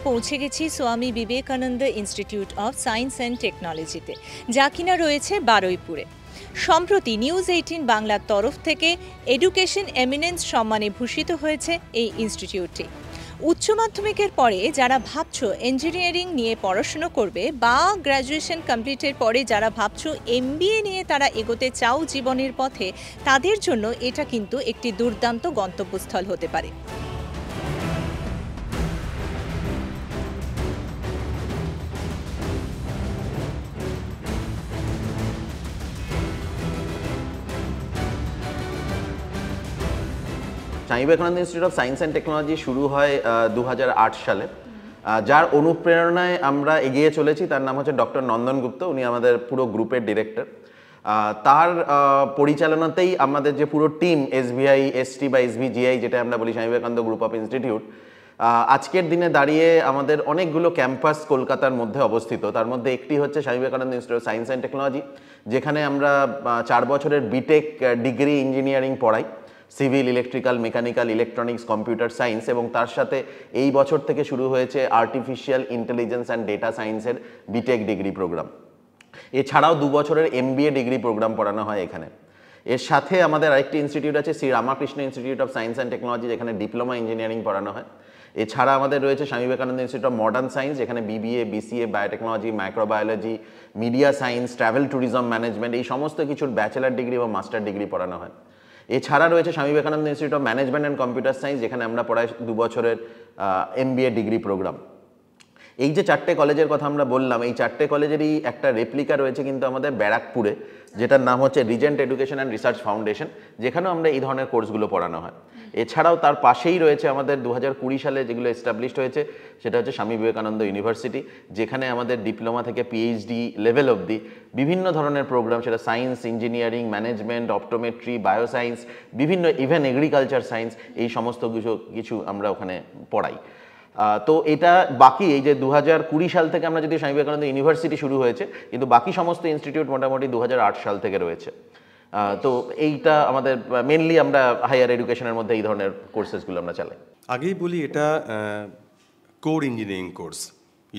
পৌঁছে গেছি Swami Vivekananda institute of science and টেকনোলজিতে, যা কিনা রয়েছে বারুইপুরে। সম্প্রতি নিউজ 18 বাংলার তরফ থেকে এডুকেশন এমিনেন্স সম্মানে ভূষিত হয়েছে এই ইনস্টিটিউটটি। উচ্চ মাধ্যমিকের পরে যারা ভাবছো ইঞ্জিনিয়ারিং নিয়ে পড়াশুনো করবে বা গ্র্যাজুয়েশন কমপ্লিটের পরে যারা ভাবছো MBA নিয়ে তারা এগোতে চাও জীবনের পথে, তাদের জন্য এটা কিন্তু একটি দুর্দান্ত গন্তব্যস্থল হতে পারে। Swami Vivekananda institute of science and technology শুরু হয় 2008 সালে। যার অনুপ্রেরণায় আমরা এগিয়ে চলেছি তার নাম হচ্ছে ডক্টর নন্দন গুপ্ত। উনি আমাদের পুরো গ্রুপের ডিরেক্টর। তার পরিচালনাতেই আমাদের যে পুরো টিম SBI ST বা SBGI, যেটা আমরা বলি Swami Vivekananda group of institute, আজকের দিনে দাঁড়িয়ে আমাদের অনেকগুলো ক্যাম্পাস কলকাতার মধ্যে অবস্থিত। তার মধ্যে একটি হচ্ছে Swami Vivekananda institute of science and technology, যেখানে আমরা 4 বছরের বিটেক ডিগ্রি ইঞ্জিনিয়ারিং পড়াই, civil, electrical, mechanical, electronics, computer science, এবং তার সাথে এই বছর থেকে শুরু হয়েছে আর্টিফিশিয়াল ইন্টেলিজেন্স অ্যান্ড ডেটা সায়েন্সের বিটেক ডিগ্রি প্রোগ্রাম। এছাড়াও 2 বছরের MBA ডিগ্রি প্রোগ্রাম পড়ানো হয় এখানে। এর সাথে আমাদের আরেকটি ইনস্টিটিউট আছে Shri Ramakrishna institute of science and technology, যেখানে ডিপ্লোমা ইঞ্জিনিয়ারিং পড়ানো হয়। এছাড়া আমাদের রয়েছে Swami Vivekananda institute of modern science, যেখানে BBA BCA biotechnology, microbiology, media science, travel tourism management, এই সমস্ত কিছুর ব্যাচেলার ডিগ্রি এবং মাস্টার ডিগ্রি পড়ানো হয়। এছাড়া রয়েছে Swami Vivekananda institute of management and computer science, যেখানে আমরা পড়াই 2 বছরের MBA ডিগ্রি প্রোগ্রাম। এই যে 4টে কলেজের কথা আমরা বললাম, এই 4টে কলেজেরই একটা রেপ্লিকা রয়েছে কিন্তু আমাদের ব্যারাকপুরে, যেটার নাম হচ্ছে Regent Education and Research Foundation, যেখানেও আমরা এই ধরনের কোর্সগুলো পড়ানো হয়। এছাড়াও তার পাশেই রয়েছে আমাদের 2020 সালে যেগুলো এস্টাবলিশড হয়েছে, সেটা হচ্ছে স্বামী বিবেকানন্দ ইউনিভার্সিটি, যেখানে আমাদের ডিপ্লোমা থেকে PhD লেভেল অবধি বিভিন্ন ধরনের প্রোগ্রাম, সেটা science, engineering, management, optometry, bioscience, বিভিন্ন ইভেন এগ্রিকালচার সায়েন্স, এই সমস্ত কিছু আমরা ওখানে পড়াই। তো এটা বাকি এই যে 2020 সাল থেকে আমরা যদি স্বামী বিবেকানন্দ ইউনিভার্সিটি শুরু হয়েছে, কিন্তু বাকি সমস্ত ইনস্টিটিউট মোটামুটি 2008 সাল থেকে রয়েছে। তো এইটা আমাদের মেনলি আমরা হায়ার এডুকেশনের মধ্যে এই ধরনের কোর্সেসগুলো আমরা চালাই। আগেই বলি এটা core engineering course,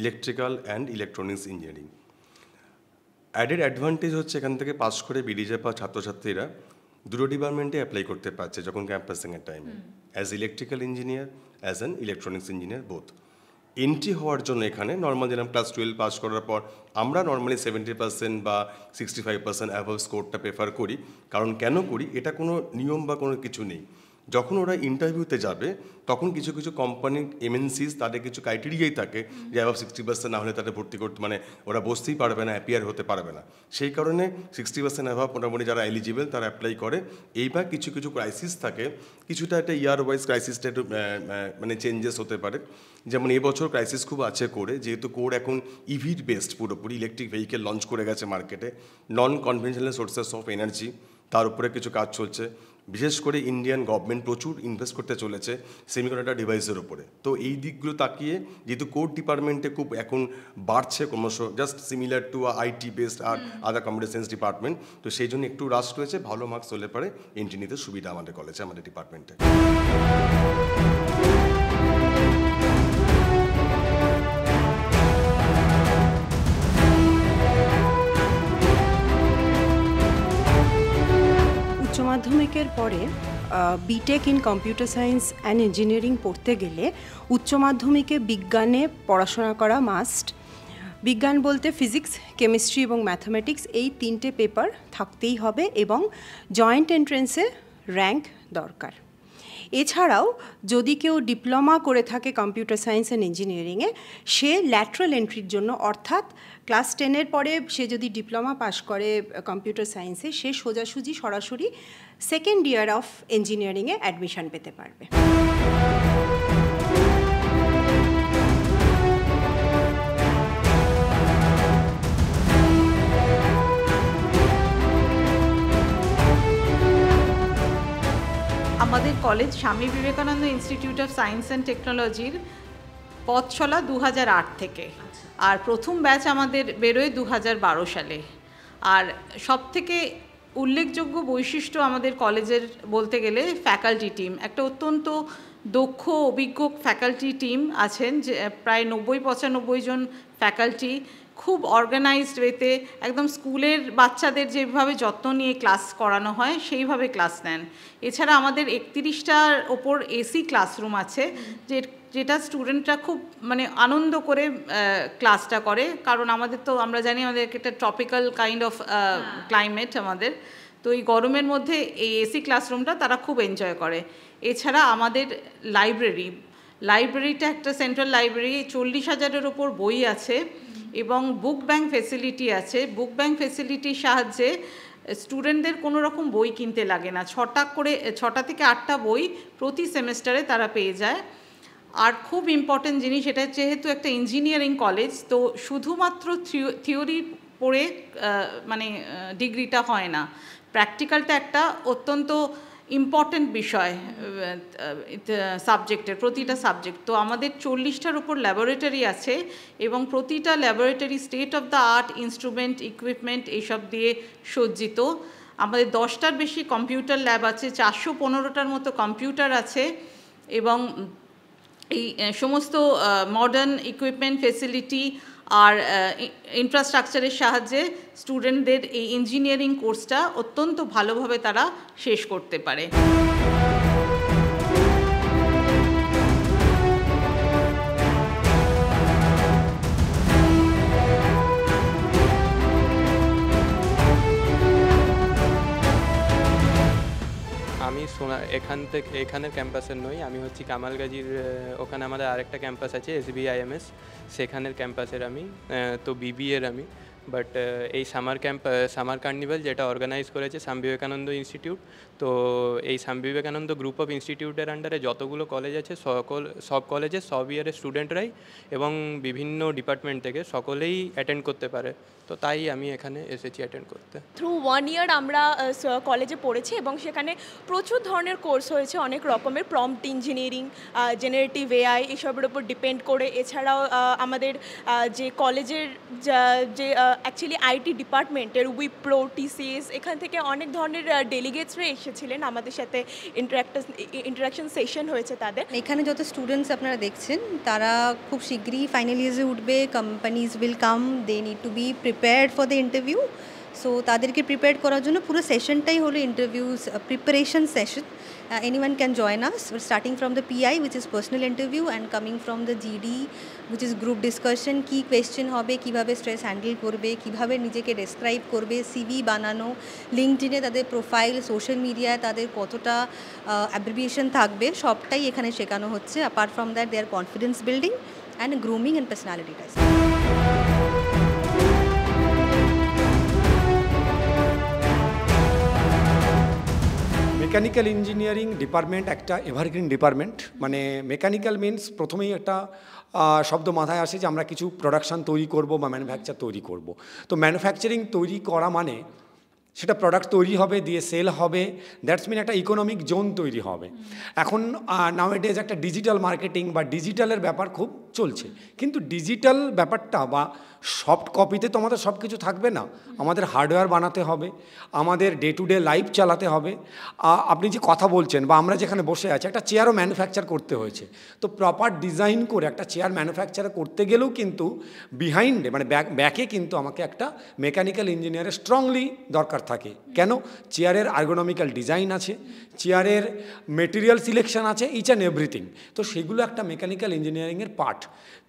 electrical and electronics engineering. Added advantage হচ্ছে এখান থেকে পাস করে বেরিয়ে যাওয়া ছাত্রছাত্রীরা দুটো ডিপার্টমেন্টে অ্যাপ্লাই করতে পারছে যখন ক্যাম্পাসিংয়ের টাইমে, as electrical engineer, as an electronics engineer, both. Entry হওয়ার জন্য এখানে নর্মাল যেরকম ক্লাস 12 পাস করার পর আমরা নর্মালি 70% বা 65% অ্যাভাব স্কোরটা প্রেফার করি। কারণ কেন করি, এটা কোনো নিয়ম বা কোনো কিছু নেই। যখন ওরা ইন্টারভিউতে যাবে তখন কিছু কিছু কোম্পানি MNCs তাদের কিছু ক্রাইটেরিয়াই থাকে যে অ্যাভাব 60% না হলে তাদের ভর্তি করতে, মানে ওরা বসতেই পারবে না, অ্যাপিয়ার হতে পারবে না। সেই কারণে 60% অ্যাভাব মোটামুটি যারা এলিজিবল তারা অ্যাপ্লাই করে। এইবার কিছু কিছু ক্রাইসিস থাকে, কিছুটা একটা ইয়ার ওয়াইজ ক্রাইসিসটা একটু মানে চেঞ্জেস হতে পারে। যেমন এবছর ক্রাইসিস খুব আছে কোরে, যেহেতু কোর এখন ইভি বেসড, পুরোপুরি ইলেকট্রিক ভেহিকেল লঞ্চ করে গেছে মার্কেটে, নন কনভেনশনাল সোর্সেস অফ এনার্জি, তার উপরে কিছু কাজ চলছে। বিশেষ করে ইন্ডিয়ান গভর্নমেন্ট প্রচুর ইনভেস্ট করতে চলেছে সেমিকন্ডাক্টর ডিভাইসের উপরে। তো এই দিকগুলো তাকিয়ে যেহেতু কোর ডিপার্টমেন্টে খুব এখন বাড়ছে ক্রমশ, just similar to IT based আর আদার কম্পিউটার সায়েন্স ডিপার্টমেন্ট, তো সেই জন্য একটু রাশ রয়েছে। ভালো মার্কস হলে পারে এন্ট্রি নিতে সুবিধা আমাদের কলেজে, আমাদের ডিপার্টমেন্টে। উচ্চ মাধ্যমিকের পরে BTech in computer science and engineering পড়তে গেলে উচ্চ মাধ্যমিকে বিজ্ঞানে পড়াশোনা করা মাস্ট। বিজ্ঞান বলতে ফিজিক্স, কেমিস্ট্রি এবং ম্যাথামেটিক্স, এই 3টে পেপার থাকতেই হবে এবং জয়েন্ট এন্ট্রেন্সে র্যাঙ্ক দরকার। এছাড়াও যদি কেউ ডিপ্লোমা করে থাকে কম্পিউটার সায়েন্স অ্যান্ড ইঞ্জিনিয়ারিংয়ে, সে ল্যাটারাল এন্ট্রির জন্য, অর্থাৎ ক্লাস 10-এর পরে সে যদি ডিপ্লোমা পাশ করে কম্পিউটার সায়েন্সে, সে সোজাসুজি সরাসরি সেকেন্ড ইয়ার অফ ইঞ্জিনিয়ারিংয়ে অ্যাডমিশন পেতে পারবে। আমাদের college Swami Vivekananda institute of science and টেকনোলজির পথ চলা 2008 থেকে, আর প্রথম ব্যাচ আমাদের বেরোয় 2012 সালে। আর সবথেকে উল্লেখযোগ্য বৈশিষ্ট্য আমাদের কলেজের বলতে গেলে ফ্যাকাল্টি টিম, একটা অত্যন্ত দক্ষ অভিজ্ঞ ফ্যাকাল্টি টিম আছেন, যে প্রায় 90-95 জন ফ্যাকাল্টি খুব অর্গানাইজড ওয়েতে একদম স্কুলের বাচ্চাদের যেভাবে যত্ন নিয়ে ক্লাস করানো হয় সেইভাবে ক্লাস নেন। এছাড়া আমাদের 31টার ওপর এসি ক্লাসরুম আছে, যেটা স্টুডেন্টরা খুব মানে আনন্দ করে ক্লাসটা করে, কারণ আমরা জানি আমাদের একটা ট্রপিক্যাল কাইন্ড অফ ক্লাইমেট আমাদের, তো এই গরমের মধ্যে এই এসি ক্লাসরুমটা তারা খুব এনজয় করে। এছাড়া আমাদের লাইব্রেরিটা একটা সেন্ট্রাল লাইব্রেরি, 40,000-এর ওপর বই আছে এবং বুক ব্যাংক ফেসিলিটি আছে। বুক ব্যাংক ফেসিলিটির সাহায্যে স্টুডেন্টদের কোনো রকম বই কিনতে লাগে না, 6টা থেকে 8টা বই প্রতি সেমেস্টারে তারা পেয়ে যায়। আর খুব ইম্পর্টেন্ট জিনিস, এটা যেহেতু একটা ইঞ্জিনিয়ারিং কলেজ, তো শুধুমাত্র থিওরি পড়ে মানে ডিগ্রিটা হয় না, প্র্যাকটিক্যালটা একটা অত্যন্ত ইম্পর্টেন্ট বিষয় সাবজেক্টের, প্রতিটা সাবজেক্ট। তো আমাদের 40টার উপর ল্যাবরেটরি আছে এবং প্রতিটা laboratory state of the art instrument, equipment এইসব দিয়ে সজ্জিত। আমাদের 10টার বেশি কম্পিউটার ল্যাব আছে, 415টার মতো কম্পিউটার আছে এবং এই সমস্ত মডার্ন ইকুইপমেন্ট, ফেসিলিটি আর ইনফ্রাস্ট্রাকচারের সাহায্যে স্টুডেন্টদের এই ইঞ্জিনিয়ারিং কোর্সটা অত্যন্ত ভালোভাবে তারা শেষ করতে পারে। আমি এখানের ক্যাম্পাসের নই, আমি হচ্ছি কামালগাজির, ওখানে আমাদের আরেকটা ক্যাম্পাস আছে SBIMS, সেখানের ক্যাম্পাসের আমি, তো BBA-র আমি। বাট এই সামার কার্নিভাল যেটা অর্গানাইজ করেছে স্বামী বিবেকানন্দ ইনস্টিটিউট, তো এই স্বামী বিবেকানন্দ গ্রুপ অফ ইনস্টিটিউটের আন্ডারে যতগুলো কলেজ আছে সব কলেজে সব ইয়ারের স্টুডেন্টরাই এবং বিভিন্ন ডিপার্টমেন্ট থেকে সকলেই অ্যাটেন্ড করতে পারে, তো তাই আমি এখানে এসেছি অ্যাটেন্ড করতে। থ্রু 1 ইয়ার আমরা কলেজে পড়েছি এবং সেখানে প্রচুর ধরনের কোর্স হয়েছে, অনেক রকমের, প্রম্পট ইঞ্জিনিয়ারিং, জেনারেটিভ AI এসবের উপর ডিপেন্ড করে। এছাড়াও আমাদের যে কলেজের যে অ্যাকচুয়ালি IT ডিপার্টমেন্টের উইপ্রো, TCS, এখান থেকে অনেক ধরনের ডেলিগেটসরা এসেছিলেন আমাদের সাথে, ইন্টারাকশন সেশন হয়েছে তাদের। এখানে যত স্টুডেন্টস আপনারা দেখছেন তারা খুব শীঘ্রই ফাইনাল ইয়ার্সে উঠবে, companies will come, they need to be prepared for the interview. So তাদেরকে প্রিপেয়ার করার জন্য পুরো সেশনটাই হলো interviews preparation session. Anyone can join us. We're starting from the PI, which is personal interview, and coming from the GD, which is group discussion. কি question হবে, কীভাবে stress handle করবে, কীভাবে নিজেকে ডেসক্রাইব করবে, CV বানানো, লিঙ্কডইনে তাদের প্রোফাইল, সোশ্যাল মিডিয়ায় তাদের কতটা অ্যাব্রিভিয়েশন থাকবে, সবটাই এখানে শেখানো হচ্ছে। Apart from that there confidence building and grooming and personality test. Mechanical engineering department একটা এভারগ্রিন ডিপার্টমেন্ট। মানে মেকানিক্যাল মিনস প্রথমেই একটা শব্দ মাথায় আসে যে আমরা কিছু প্রোডাকশান তৈরি করব বা ম্যানুফ্যাকচার তৈরি করব। তো ম্যানুফ্যাকচারিং তৈরি করা মানে সেটা প্রোডাক্ট তৈরি হবে, দিয়ে সেল হবে, দ্যাটস মিন একটা ইকোনমিক জোন তৈরি হবে। এখন নাওএডেজ একটা ডিজিটাল মার্কেটিং বা ডিজিটালের ব্যাপার খুব চলছে, কিন্তু ডিজিটাল ব্যাপারটা বা সফট কপিতে তো আমাদের সব কিছু থাকবে না, আমাদের হার্ডওয়্যার বানাতে হবে, আমাদের ডে টু ডে লাইফ চালাতে হবে। আপনি যে কথা বলছেন বা আমরা যেখানে বসে আছি, একটা চেয়ারও ম্যানুফ্যাকচার করতে হয়েছে, তো প্রপার ডিজাইন করে একটা চেয়ার ম্যানুফ্যাকচার করতে গেলেও কিন্তু বিহাইন্ডে মানে ব্যাকে কিন্তু আমাকে একটা মেকানিক্যাল ইঞ্জিনিয়ারের স্ট্রংলি দরকার থাকে। কেন? চেয়ারের আর্গোনমিক্যাল ডিজাইন আছে, চেয়ারের মেটেরিয়াল সিলেকশন আছে, ইচ অ্যান্ড এভরিথিং। তো সেগুলো একটা মেকানিক্যাল ইঞ্জিনিয়ারিংয়ের পার্ট।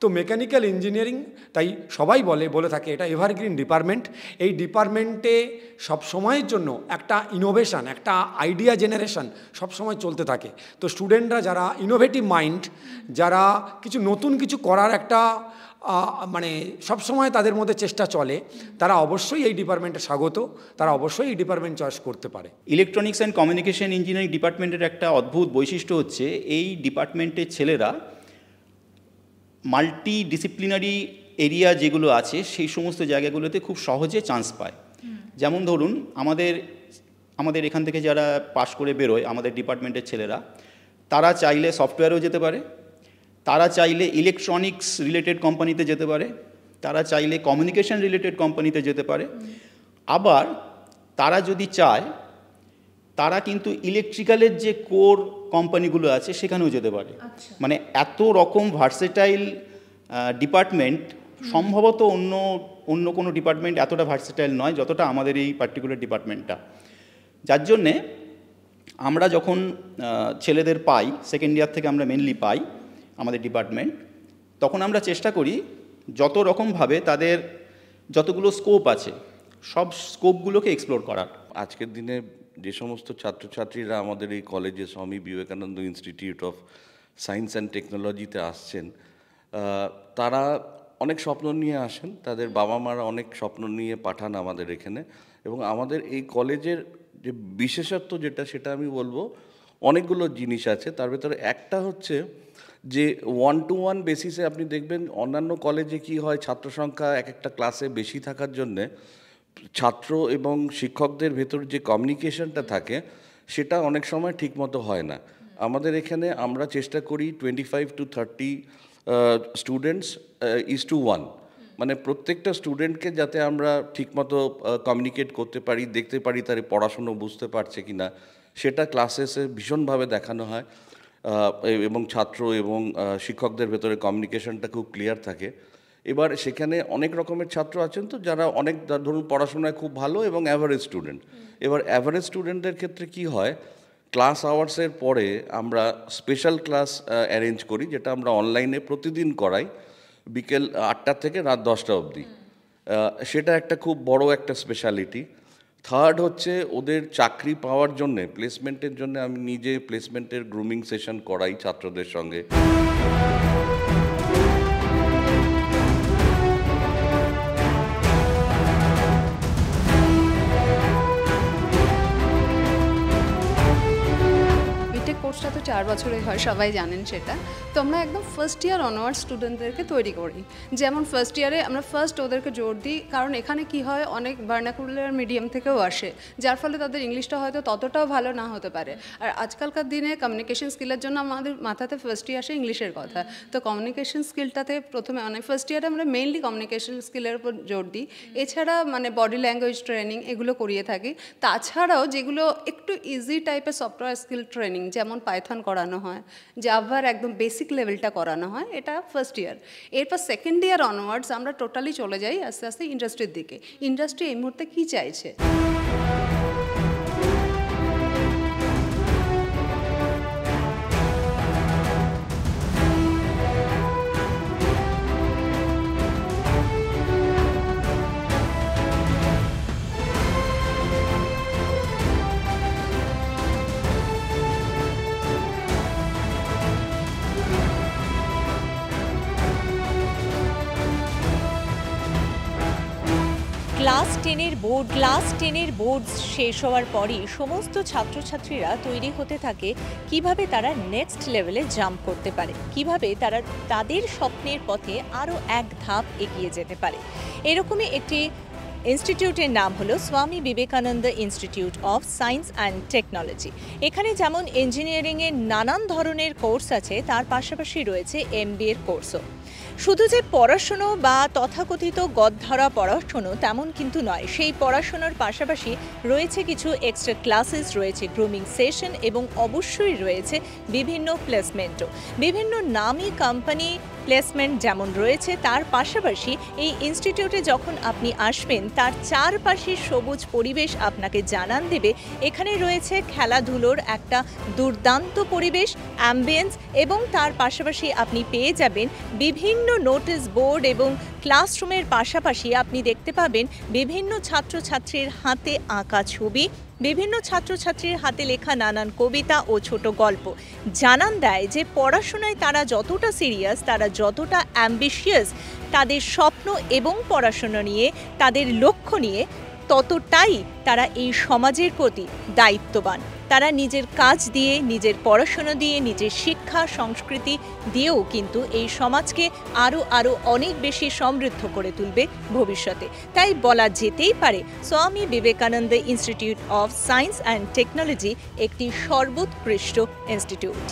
তো মেকানিক্যাল ইঞ্জিনিয়ারিং তাই সবাই বলে থাকে এটা এভারগ্রিন ডিপার্টমেন্ট। এই ডিপার্টমেন্টে সবসময়ের জন্য একটা ইনোভেশন, একটা আইডিয়া জেনারেশন সবসময় চলতে থাকে। তো স্টুডেন্টরা যারা ইনোভেটিভ মাইন্ড, যারা কিছু নতুন কিছু করার একটা মানে সবসময় তাদের মধ্যে চেষ্টা চলে, তারা অবশ্যই এই ডিপার্টমেন্টে স্বাগত, তারা অবশ্যই এই ডিপার্টমেন্ট চয়েস করতে পারে। ইলেকট্রনিক্স অ্যান্ড কমিউনিকেশন ইঞ্জিনিয়ারিং ডিপার্টমেন্টের একটা অদ্ভুত বৈশিষ্ট্য হচ্ছে এই ডিপার্টমেন্টের ছেলেরা মাল্টি ডিসিপ্লিনারি এরিয়া যেগুলো আছে সেই সমস্ত জায়গাগুলোতে খুব সহজে চান্স পায়। যেমন ধরুন আমাদের এখান থেকে যারা পাশ করে বেরোয় আমাদের ডিপার্টমেন্টের ছেলেরা, তারা চাইলে সফটওয়্যারেও যেতে পারে, তারা চাইলে ইলেকট্রনিক্স রিলেটেড কোম্পানিতে যেতে পারে, তারা চাইলে কমিউনিকেশন রিলেটেড কোম্পানিতে যেতে পারে, আবার তারা যদি চায় তারা কিন্তু ইলেকট্রিক্যালের যে কোর কোম্পানিগুলো আছে সেখানেও যেতে পারে। মানে এত রকম ভার্সেটাইল ডিপার্টমেন্ট, সম্ভবত অন্য কোনো ডিপার্টমেন্ট এতটা ভার্সেটাইল নয় যতটা আমাদের এই পার্টিকুলার ডিপার্টমেন্টটা। যার জন্যে আমরা যখন ছেলেদের পাই, সেকেন্ড ইয়ার থেকে আমরা মেনলি পাই আমাদের ডিপার্টমেন্ট, তখন আমরা চেষ্টা করি যত রকমভাবে তাদের যতগুলো স্কোপ আছে সব স্কোপগুলোকে এক্সপ্লোর করার। আজকের দিনে যে সমস্ত ছাত্রছাত্রীরা আমাদের এই কলেজে Swami Vivekananda institute of science and টেকনোলজিতে আসছেন, তারা অনেক স্বপ্ন নিয়ে আসেন, তাদের বাবা মারা অনেক স্বপ্ন নিয়ে পাঠান আমাদের এখানে। এবং আমাদের এই কলেজের যে বিশেষত্ব যেটা, সেটা আমি বলবো অনেকগুলো জিনিস আছে। তার ভেতরে একটা হচ্ছে যে 1-to-1 বেসিসে আপনি দেখবেন অন্যান্য কলেজে কি হয়, ছাত্র সংখ্যা এক একটা ক্লাসে বেশি থাকার জন্যে ছাত্র এবং শিক্ষকদের ভেতর যে কমিউনিকেশনটা থাকে সেটা অনেক সময় ঠিকমতো হয় না। আমাদের এখানে আমরা চেষ্টা করি 25 to 30 স্টুডেন্টস ইজ টু 1, মানে প্রত্যেকটা স্টুডেন্টকে যাতে আমরা ঠিকমতো কমিউনিকেট করতে পারি, দেখতে পারি তার পড়াশুনো বুঝতে পারছে কি না, সেটা ক্লাসেসে ভীষণভাবে দেখানো হয়। এবং ছাত্র এবং শিক্ষকদের ভেতরে কমিউনিকেশনটা খুব ক্লিয়ার থাকে। এবার সেখানে অনেক রকমের ছাত্র আছেন তো যারা অনেক ধরুন পড়াশোনায় খুব ভালো এবং অ্যাভারেজ স্টুডেন্ট। এবার অ্যাভারেজ স্টুডেন্টদের ক্ষেত্রে কি হয়, ক্লাস আওয়ার্সের পরে আমরা স্পেশাল ক্লাস অ্যারেঞ্জ করি, যেটা আমরা অনলাইনে প্রতিদিন করাই বিকেল 8টা থেকে রাত 10টা অবধি। সেটা একটা খুব বড় একটা স্পেশালিটি। থার্ড হচ্ছে ওদের চাকরি পাওয়ার জন্যে, প্লেসমেন্টের জন্য আমি নিজে প্লেসমেন্টের গ্রুমিং সেশন করাই ছাত্রদের সঙ্গে। কোর্সটা তো 4 বছরের হয়, সবাই জানেন সেটা। তো আমরা একদম ফার্স্ট ইয়ার অনার্স স্টুডেন্টদেরকে তৈরি করি। যেমন ফার্স্ট ইয়ারে আমরা ওদেরকে জোর দিই, কারণ এখানে কি হয় অনেক ভার্নাকুলার মিডিয়াম থেকেও আসে, যার ফলে তাদের ইংলিশটা হয়তো ততটাও ভালো না হতে পারে। আর আজকালকার দিনে কমিউনিকেশন স্কিলের জন্য আমাদের মাথাতে ফার্স্টই আসে ইংলিশের কথা। তো কমিউনিকেশন স্কিলটাতে প্রথমে ফার্স্ট ইয়ারে আমরা মেইনলি কমিউনিকেশন স্কিলের উপর জোর দিই। এছাড়া বডি ল্যাঙ্গুয়েজ ট্রেনিং এগুলো করিয়ে থাকি। তাছাড়াও যেগুলো একটু ইজি টাইপের সফটওয়্যার স্কিল ট্রেনিং, যেমন পাইথন করানো হয়, জাভার একদম বেসিক লেভেলটা করানো হয়, এটা ফার্স্ট ইয়ার। এরপর সেকেন্ড ইয়ার অনওয়ার্ডস আমরা টোটালি চলে যাই আস্তে আস্তে ইন্ডাস্ট্রির দিকে। ইন্ডাস্ট্রি এই মুহূর্তে কী চাইছে। ক্লাস 10-এর বোর্ড শেষ হওয়ার পরই সমস্ত ছাত্রছাত্রীরা তৈরি হতে থাকে কিভাবে তারা নেক্সট লেভেলে জাম্প করতে পারে, কিভাবে তারা তাদের স্বপ্নের পথে আরও এক ধাপ এগিয়ে যেতে পারে। এরকমই একটি ইনস্টিটিউটের নাম হলো Swami Vivekananda institute of science and technology. এখানে যেমন ইঞ্জিনিয়ারিংয়ের নানান ধরনের কোর্স আছে, তার পাশাপাশি রয়েছে MBA কোর্সও। শুধু যে পড়াশুনো বা তথাকথিত গদধরা পড়াশুনো তেমন কিন্তু নয়, সেই পড়াশোনার পাশাপাশি রয়েছে কিছু এক্সট্রা ক্লাসেস, রয়েছে গ্রুমিং সেশন এবং অবশ্যই রয়েছে বিভিন্ন প্লেসমেন্টও। বিভিন্ন নামী কোম্পানি প্লেসমেন্ট যেমন রয়েছে, তার পাশাপাশি এই ইনস্টিটিউটে যখন আপনি আসবেন তার চারপাশের সবুজ পরিবেশ আপনাকে জানান দেবে। এখানে রয়েছে খেলাধুলোর একটা দুর্দান্ত পরিবেশ, অ্যাম্বিয়েন্স, এবং তার পাশাপাশি আপনি পেয়ে যাবেন বিভিন্ন নোটিশ বোর্ড এবং ক্লাসরুমের পাশাপাশি আপনি দেখতে পাবেন বিভিন্ন ছাত্রছাত্রীর হাতে আঁকা ছবি, বিভিন্ন ছাত্রছাত্রীর হাতে লেখা নানান কবিতা ও ছোট গল্প জানান দেয় যে পড়াশোনায় তারা যতটা সিরিয়াস, তারা যতটা অ্যাম্বিশিয়াস তাদের স্বপ্ন এবং পড়াশোনা নিয়ে, তাদের লক্ষ্য নিয়ে, ততটাই তারা এই সমাজের প্রতি দায়িত্ববান। তারা নিজের কাজ দিয়ে, নিজের পড়াশোনা দিয়ে, নিজের শিক্ষা সংস্কৃতি দিয়েও কিন্তু এই সমাজকে আরও অনেক বেশি সমৃদ্ধ করে তুলবে ভবিষ্যতে। তাই বলা যেতেই পারে Swami Vivekananda institute of science and technology একটি সর্বোৎকৃষ্ট ইনস্টিটিউট।